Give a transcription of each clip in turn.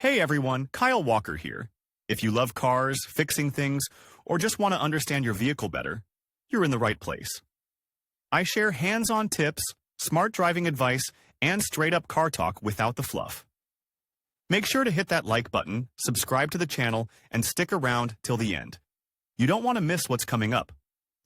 Hey everyone, Kyle Walker here. If you love cars, fixing things, or just want to understand your vehicle better, you're in the right place. I share hands-on tips, smart driving advice, and straight-up car talk without the fluff. Make sure to hit that like button, subscribe to the channel, and stick around till the end. You don't want to miss what's coming up.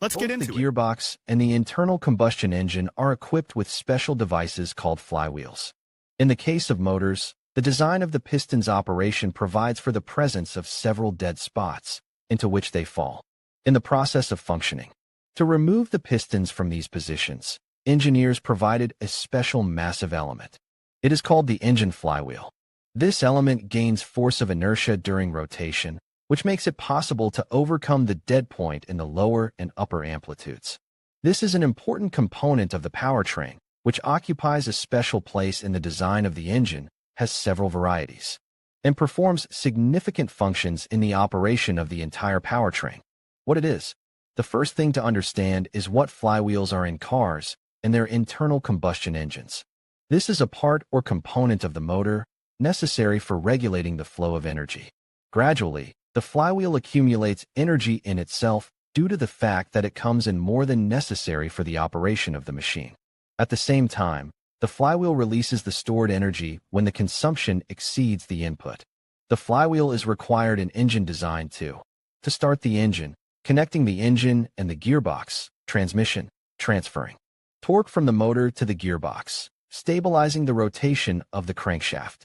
Let's get into The it. gearbox and the internal combustion engine are equipped with special devices called flywheels. In the case of motors, the design of the piston's operation provides for the presence of several dead spots into which they fall in the process of functioning. To remove the pistons from these positions, engineers provided a special massive element. It is called the engine flywheel. This element gains force of inertia during rotation, which makes it possible to overcome the dead point in the lower and upper amplitudes. This is an important component of the powertrain, which occupies a special place in the design of the engine, has several varieties, and performs significant functions in the operation of the entire powertrain. What it is? The first thing to understand is what flywheels are in cars and their internal combustion engines. This is a part or component of the motor necessary for regulating the flow of energy. Gradually, the flywheel accumulates energy in itself due to the fact that it comes in more than necessary for the operation of the machine. At the same time, the flywheel releases the stored energy when the consumption exceeds the input. The flywheel is required in engine design too. To start the engine, connecting the engine and the gearbox, transmission, transferring torque from the motor to the gearbox, stabilizing the rotation of the crankshaft.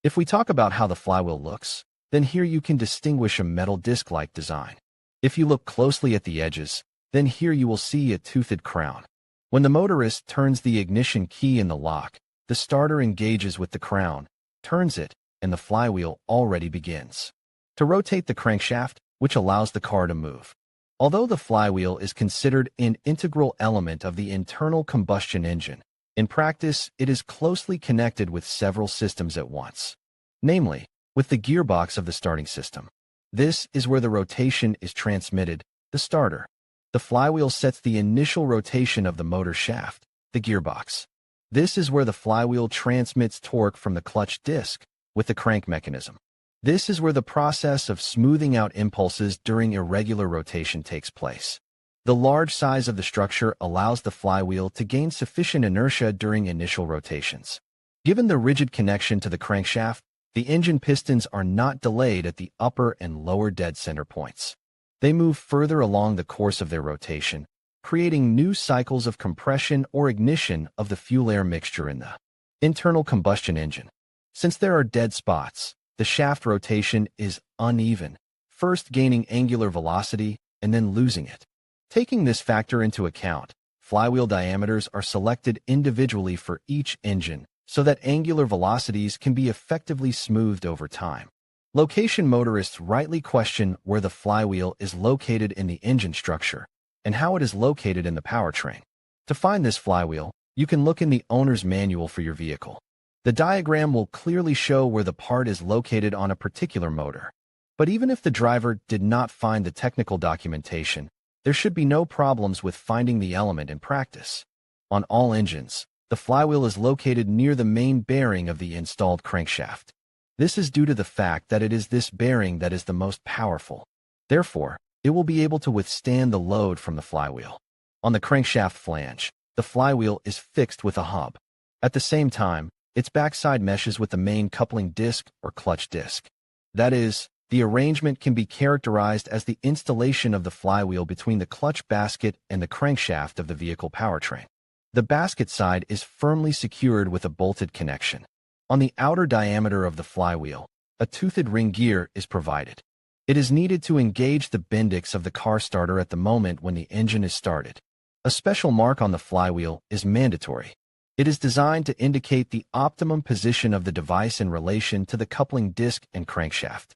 If we talk about how the flywheel looks, then here you can distinguish a metal disc-like design. If you look closely at the edges, then here you will see a toothed crown. When the motorist turns the ignition key in the lock, the starter engages with the crown, turns it, and the flywheel already begins to rotate the crankshaft, which allows the car to move. Although the flywheel is considered an integral element of the internal combustion engine, in practice it is closely connected with several systems at once, namely, with the gearbox of the starting system. This is where the rotation is transmitted, the starter. The flywheel sets the initial rotation of the motor shaft, the gearbox. This is where the flywheel transmits torque from the clutch disc with the crank mechanism. This is where the process of smoothing out impulses during irregular rotation takes place. The large size of the structure allows the flywheel to gain sufficient inertia during initial rotations. Given the rigid connection to the crankshaft, the engine pistons are not delayed at the upper and lower dead center points. They move further along the course of their rotation, creating new cycles of compression or ignition of the fuel-air mixture in the internal combustion engine. Since there are dead spots, the shaft rotation is uneven, first gaining angular velocity and then losing it. Taking this factor into account, flywheel diameters are selected individually for each engine so that angular velocities can be effectively smoothed over time. Location motorists rightly question where the flywheel is located in the engine structure and how it is located in the powertrain. To find this flywheel, you can look in the owner's manual for your vehicle. The diagram will clearly show where the part is located on a particular motor. But even if the driver did not find the technical documentation, there should be no problems with finding the element in practice. On all engines, the flywheel is located near the main bearing of the installed crankshaft. This is due to the fact that it is this bearing that is the most powerful. Therefore, it will be able to withstand the load from the flywheel. On the crankshaft flange, the flywheel is fixed with a hub. At the same time, its backside meshes with the main coupling disc or clutch disc. That is, the arrangement can be characterized as the installation of the flywheel between the clutch basket and the crankshaft of the vehicle powertrain. The basket side is firmly secured with a bolted connection. On the outer diameter of the flywheel, a toothed ring gear is provided. It is needed to engage the bendix of the car starter at the moment when the engine is started. A special mark on the flywheel is mandatory. It is designed to indicate the optimum position of the device in relation to the coupling disc and crankshaft.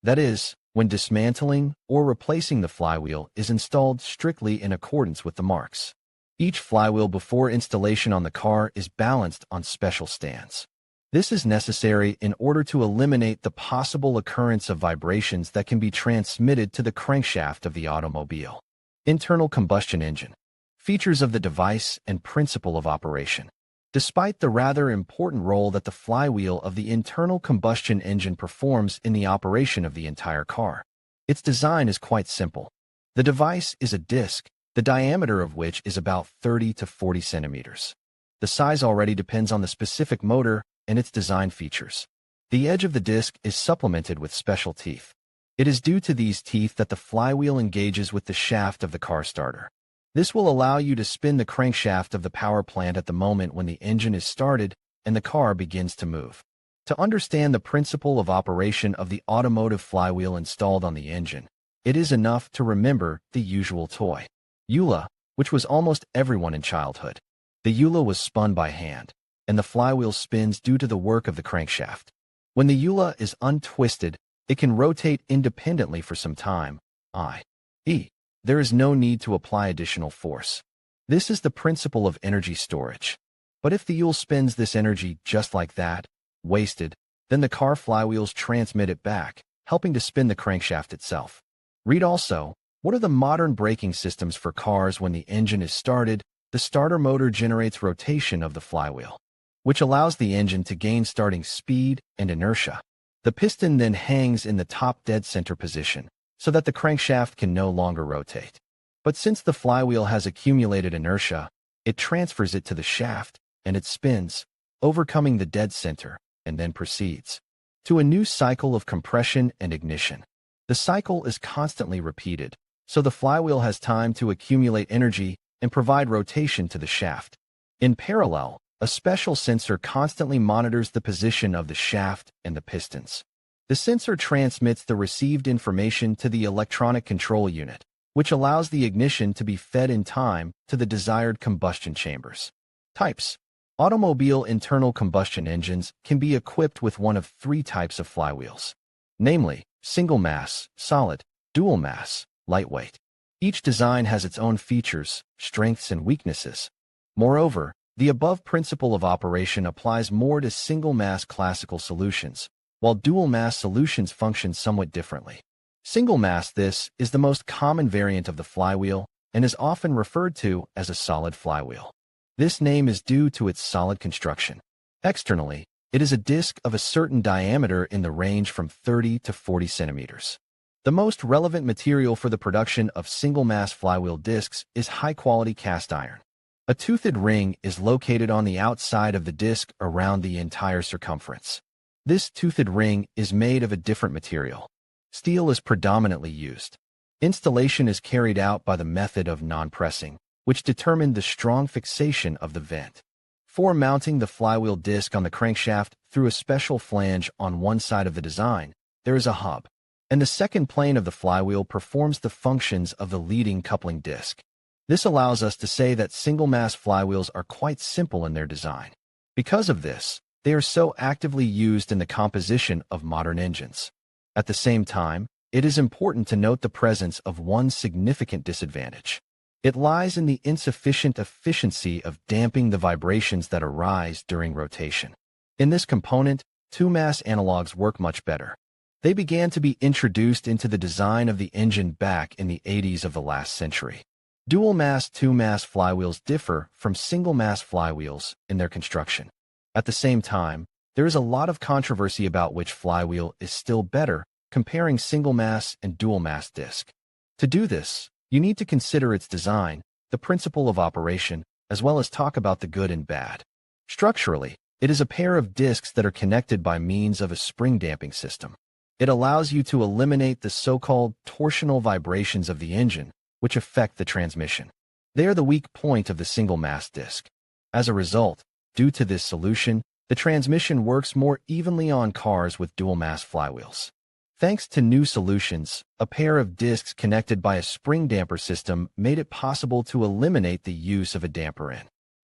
That is, when dismantling or replacing the flywheel is installed strictly in accordance with the marks. Each flywheel before installation on the car is balanced on special stands. This is necessary in order to eliminate the possible occurrence of vibrations that can be transmitted to the crankshaft of the automobile. Internal combustion engine. Features of the device and principle of operation. Despite the rather important role that the flywheel of the internal combustion engine performs in the operation of the entire car, its design is quite simple. The device is a disc, the diameter of which is about 30 to 40 centimeters. The size already depends on the specific motor and its design features. The edge of the disc is supplemented with special teeth. It is due to these teeth that the flywheel engages with the shaft of the car starter. This will allow you to spin the crankshaft of the power plant at the moment when the engine is started and the car begins to move. To understand the principle of operation of the automotive flywheel installed on the engine, it is enough to remember the usual toy, Eula, which was almost everyone in childhood. The Eula was spun by hand, and the flywheel spins due to the work of the crankshaft. When the Eula is untwisted, it can rotate independently for some time, i.e., there is no need to apply additional force. This is the principle of energy storage. But if the Eula spins this energy just like that, wasted, then the car flywheels transmit it back, helping to spin the crankshaft itself. Read also, what are the modern braking systems for cars when the engine is started? The starter motor generates rotation of the flywheel, which allows the engine to gain starting speed and inertia. The piston then hangs in the top dead center position, so that the crankshaft can no longer rotate. But since the flywheel has accumulated inertia, it transfers it to the shaft, and it spins, overcoming the dead center, and then proceeds to a new cycle of compression and ignition. The cycle is constantly repeated, so the flywheel has time to accumulate energy and provide rotation to the shaft. In parallel, a special sensor constantly monitors the position of the shaft and the pistons. The sensor transmits the received information to the electronic control unit, which allows the ignition to be fed in time to the desired combustion chambers. Types. Automobile internal combustion engines can be equipped with one of three types of flywheels, namely, single mass, solid, dual mass, lightweight. Each design has its own features, strengths, and weaknesses. Moreover, the above principle of operation applies more to single-mass classical solutions, while dual-mass solutions function somewhat differently. Single-mass, this is the most common variant of the flywheel and is often referred to as a solid flywheel. This name is due to its solid construction. Externally, it is a disc of a certain diameter in the range from 30 to 40 centimeters. The most relevant material for the production of single-mass flywheel discs is high-quality cast iron. A toothed ring is located on the outside of the disc around the entire circumference. This toothed ring is made of a different material. Steel is predominantly used. Installation is carried out by the method of non-pressing, which determined the strong fixation of the vent. For mounting the flywheel disc on the crankshaft through a special flange on one side of the design, there is a hub, and the second plane of the flywheel performs the functions of the leading coupling disc. This allows us to say that single-mass flywheels are quite simple in their design. Because of this, they are so actively used in the composition of modern engines. At the same time, it is important to note the presence of one significant disadvantage. It lies in the insufficient efficiency of damping the vibrations that arise during rotation. In this component, two-mass analogs work much better. They began to be introduced into the design of the engine back in the 80s of the last century. Dual-mass two-mass flywheels differ from single-mass flywheels in their construction. At the same time, there is a lot of controversy about which flywheel is still better, comparing single-mass and dual-mass disc. To do this, you need to consider its design, the principle of operation, as well as talk about the good and bad. Structurally, it is a pair of discs that are connected by means of a spring damping system. It allows you to eliminate the so-called torsional vibrations of the engine, which affect the transmission. They are the weak point of the single-mass disc. As a result, due to this solution, the transmission works more evenly on cars with dual-mass flywheels. Thanks to new solutions, a pair of discs connected by a spring damper system made it possible to eliminate the use of a damper in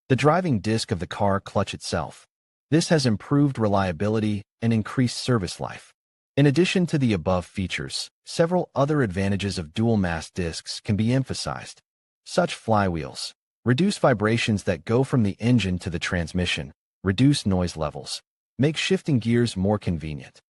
the driving disc of the car clutch itself. This has improved reliability and increased service life. In addition to the above features, several other advantages of dual-mass discs can be emphasized. Such flywheels reduce vibrations that go from the engine to the transmission, reduce noise levels, make shifting gears more convenient,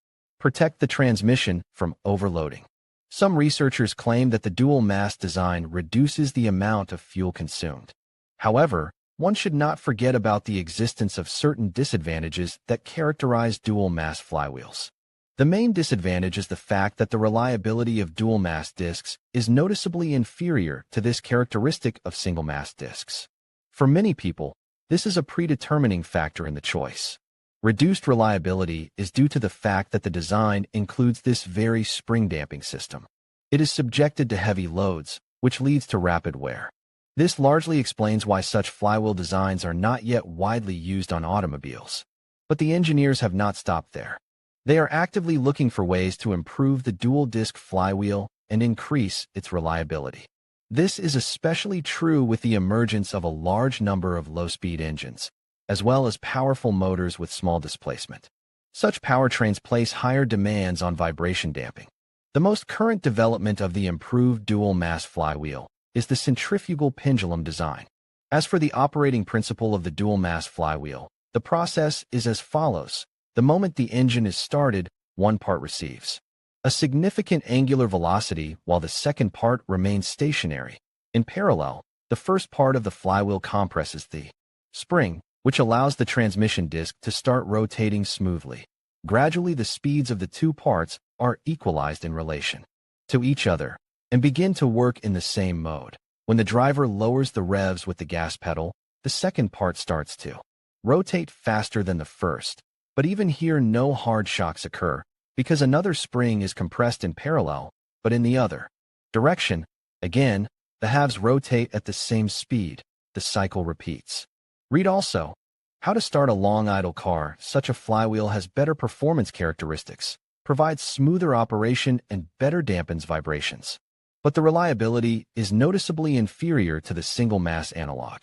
protect the transmission from overloading. Some researchers claim that the dual-mass design reduces the amount of fuel consumed. However, one should not forget about the existence of certain disadvantages that characterize dual-mass flywheels. The main disadvantage is the fact that the reliability of dual-mass discs is noticeably inferior to this characteristic of single-mass discs. For many people, this is a predetermining factor in the choice. Reduced reliability is due to the fact that the design includes this very spring damping system. It is subjected to heavy loads, which leads to rapid wear. This largely explains why such flywheel designs are not yet widely used on automobiles. But the engineers have not stopped there. They are actively looking for ways to improve the dual-disc flywheel and increase its reliability. This is especially true with the emergence of a large number of low-speed engines, as well as powerful motors with small displacement. Such powertrains place higher demands on vibration damping. The most current development of the improved dual-mass flywheel is the centrifugal pendulum design. As for the operating principle of the dual-mass flywheel, the process is as follows. The moment the engine is started, one part receives a significant angular velocity while the second part remains stationary. In parallel, the first part of the flywheel compresses the spring, which allows the transmission disc to start rotating smoothly. Gradually, the speeds of the two parts are equalized in relation to each other and begin to work in the same mode. When the driver lowers the revs with the gas pedal, the second part starts to rotate faster than the first. But even here, no hard shocks occur because another spring is compressed in parallel, but in the other direction. Again, the halves rotate at the same speed. The cycle repeats. Read also, how to start a long idle car. Such a flywheel has better performance characteristics, provides smoother operation, and better dampens vibrations. But the reliability is noticeably inferior to the single-mass analog.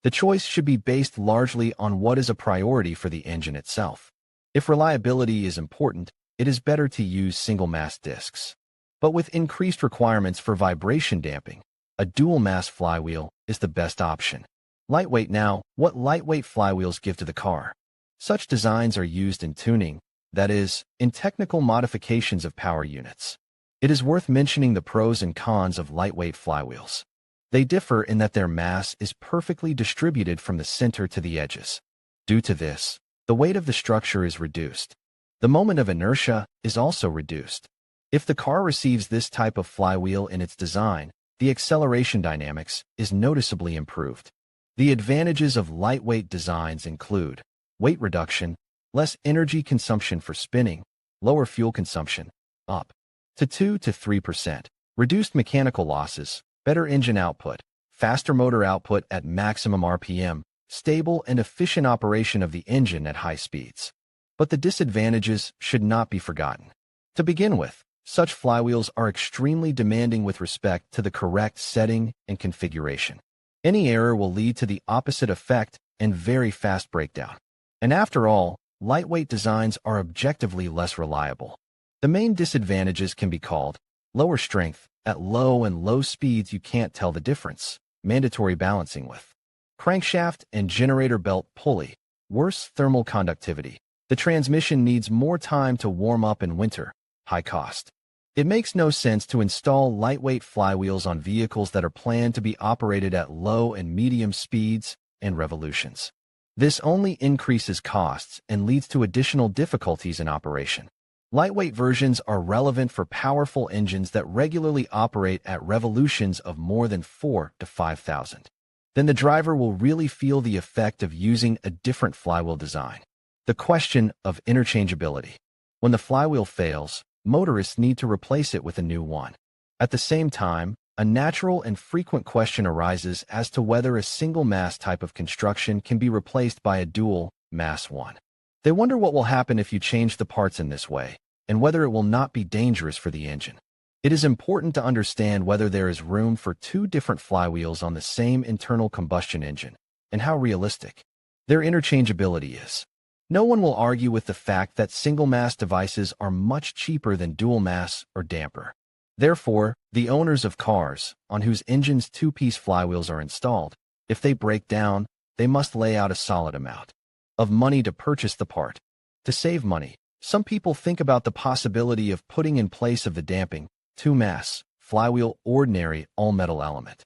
The choice should be based largely on what is a priority for the engine itself. If reliability is important, it is better to use single-mass discs. But with increased requirements for vibration damping, a dual-mass flywheel is the best option. Lightweight. Now, what lightweight flywheels give to the car? Such designs are used in tuning, that is, in technical modifications of power units. It is worth mentioning the pros and cons of lightweight flywheels. They differ in that their mass is perfectly distributed from the center to the edges. Due to this, the weight of the structure is reduced. The moment of inertia is also reduced. If the car receives this type of flywheel in its design, the acceleration dynamics is noticeably improved. The advantages of lightweight designs include weight reduction, less energy consumption for spinning, lower fuel consumption, up to 2 to 3%, reduced mechanical losses, better engine output, faster motor output at maximum RPM, stable and efficient operation of the engine at high speeds. But the disadvantages should not be forgotten. To begin with, such flywheels are extremely demanding with respect to the correct setting and configuration. Any error will lead to the opposite effect and very fast breakdown. And after all, lightweight designs are objectively less reliable. The main disadvantages can be called lower strength. At low and low speeds you can't tell the difference. Mandatory balancing with crankshaft and generator belt pulley. Worse thermal conductivity. The transmission needs more time to warm up in winter. High cost. It makes no sense to install lightweight flywheels on vehicles that are planned to be operated at low and medium speeds and revolutions. This only increases costs and leads to additional difficulties in operation. Lightweight versions are relevant for powerful engines that regularly operate at revolutions of more than 4,000 to 5,000. Then the driver will really feel the effect of using a different flywheel design. The question of interchangeability. When the flywheel fails, motorists need to replace it with a new one. At the same time, a natural and frequent question arises as to whether a single-mass type of construction can be replaced by a dual-mass one. They wonder what will happen if you change the parts in this way, and whether it will not be dangerous for the engine. It is important to understand whether there is room for two different flywheels on the same internal combustion engine, and how realistic their interchangeability is. No one will argue with the fact that single-mass devices are much cheaper than dual-mass or damper. Therefore, the owners of cars, on whose engines two-piece flywheels are installed, if they break down, they must lay out a solid amount of money to purchase the part. To save money, some people think about the possibility of putting in place of the damping, two-mass, flywheel ordinary all-metal element.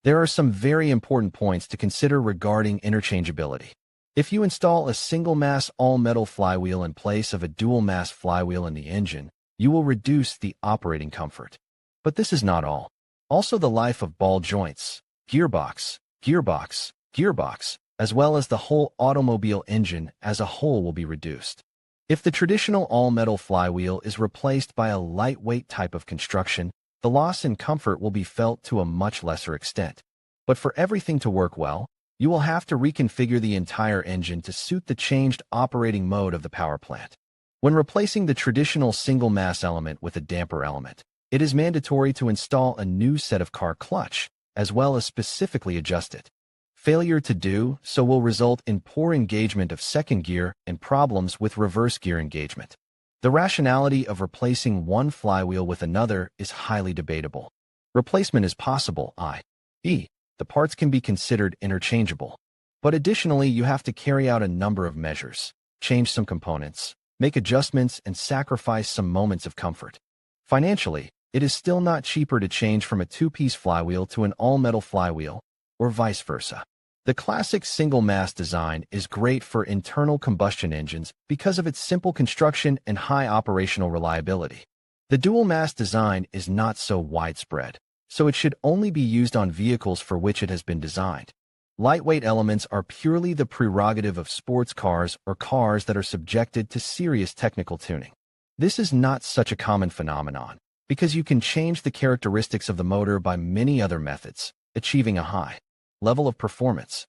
There are some very important points to consider regarding interchangeability. If you install a single-mass all-metal flywheel in place of a dual-mass flywheel in the engine, you will reduce the operating comfort. But this is not all. Also, the life of ball joints, gearbox, as well as the whole automobile engine as a whole will be reduced. If the traditional all-metal flywheel is replaced by a lightweight type of construction, the loss in comfort will be felt to a much lesser extent. But for everything to work well, you will have to reconfigure the entire engine to suit the changed operating mode of the power plant. When replacing the traditional single-mass element with a damper element, it is mandatory to install a new set of car clutch, as well as specifically adjust it. Failure to do so will result in poor engagement of second gear and problems with reverse gear engagement. The rationality of replacing one flywheel with another is highly debatable. Replacement is possible, i.e., the parts can be considered interchangeable. But additionally, you have to carry out a number of measures, change some components, make adjustments, and sacrifice some moments of comfort. Financially, it is still not cheaper to change from a two-piece flywheel to an all-metal flywheel, or vice versa. The classic single-mass design is great for internal combustion engines because of its simple construction and high operational reliability. The dual-mass design is not so widespread, so it should only be used on vehicles for which it has been designed. Lightweight elements are purely the prerogative of sports cars or cars that are subjected to serious technical tuning. This is not such a common phenomenon, because you can change the characteristics of the motor by many other methods, achieving a high level of performance.